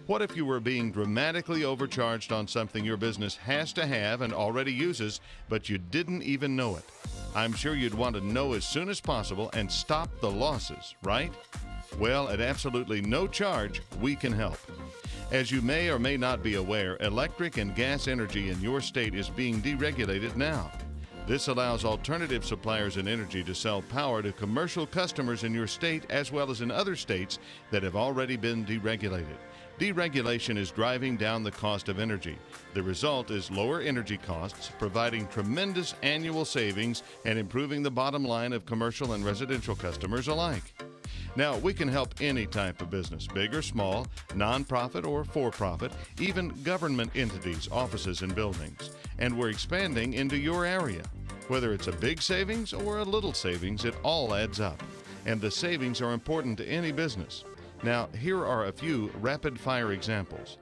What if you were being dramatically overcharged on something your business has to have and already uses, but you didn't even know it? I'm sure you'd want to know as soon as possible and stop the losses, right? Well, at absolutely no charge, we can help. As you may or may not be aware, electric and gas energy in your state is being deregulated now. This allows alternative suppliers in energy to sell power to commercial customers in your state as well as in other states that have already been deregulated. Deregulation is driving down the cost of energy. The result is lower energy costs, providing tremendous annual savings and improving the bottom line of commercial and residential customers alike. Now, we can help any type of business, big or small, nonprofit or for-profit, even government entities, offices, and buildings. And we're expanding into your area. Whether it's a big savings or a little savings, it all adds up. And the savings are important to any business. Now, here are a few rapid-fire examples.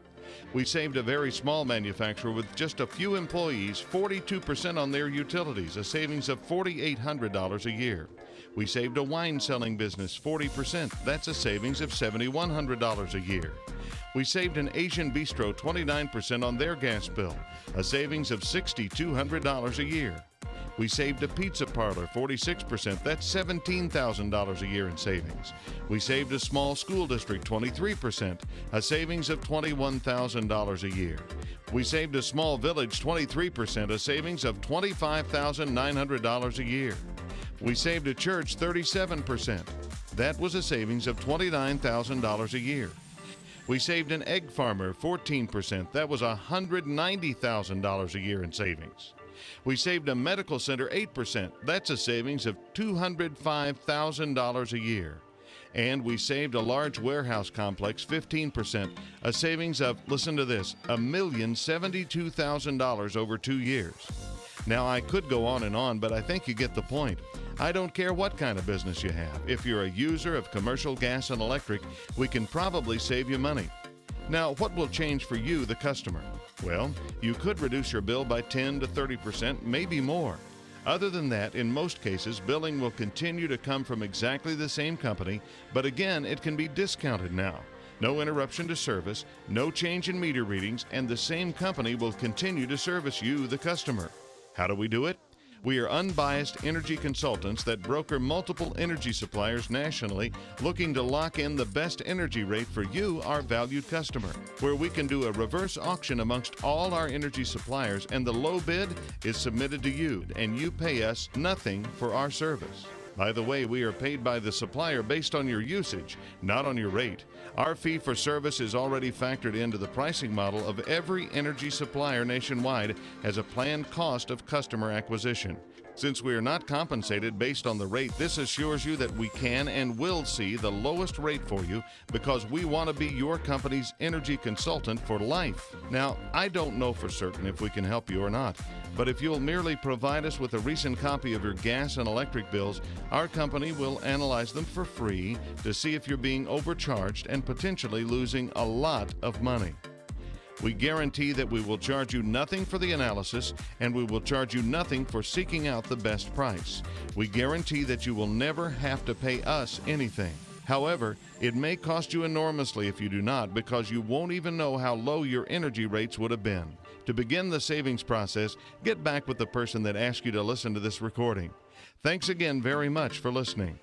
We saved a very small manufacturer with just a few employees 42% on their utilities, a savings of $4,800 a year. We saved a wine-selling business 40%. That's a savings of $7,100 a year. We saved an Asian bistro 29% on their gas bill, a savings of $6,200 a year. We saved a pizza parlor 46%. That's $17,000 a year in savings. We saved a small school district 23%, a savings of $21,000 a year. We saved a small village 23%, a savings of $25,900 a year. We saved a church 37%. That was a savings of $29,000 a year. We saved an egg farmer 14%. That was $190,000 a year in savings. We saved a medical center 8%. That's a savings of $205,000 a year. And we saved a large warehouse complex 15%, a savings of, listen to this, $1,072,000 over 2 years. Now, I could go on and on, but I think you get the point. I don't care what kind of business you have. If you're a user of commercial gas and electric, we can probably save you money. Now, what will change for you, the customer? Well, you could reduce your bill by 10 to 30%, maybe more. Other than that, in most cases, billing will continue to come from exactly the same company, but again, it can be discounted now. No interruption to service, no change in meter readings, and the same company will continue to service you, the customer. How do we do it? We are unbiased energy consultants that broker multiple energy suppliers nationally, looking to lock in the best energy rate for you, our valued customer, where we can do a reverse auction amongst all our energy suppliers, and the low bid is submitted to you, and you pay us nothing for our service. By the way, we are paid by the supplier based on your usage, not on your rate. Our fee for service is already factored into the pricing model of every energy supplier nationwide as a planned cost of customer acquisition. Since we are not compensated based on the rate, this assures you that we can and will see the lowest rate for you because we want to be your company's energy consultant for life. Now, I don't know for certain if we can help you or not, but if you'll merely provide us with a recent copy of your gas and electric bills, our company will analyze them for free to see if you're being overcharged and potentially losing a lot of money. We guarantee that we will charge you nothing for the analysis, and we will charge you nothing for seeking out the best price. We guarantee that you will never have to pay us anything. However, it may cost you enormously if you do not, because you won't even know how low your energy rates would have been. To begin the savings process, get back with the person that asked you to listen to this recording. Thanks again very much for listening.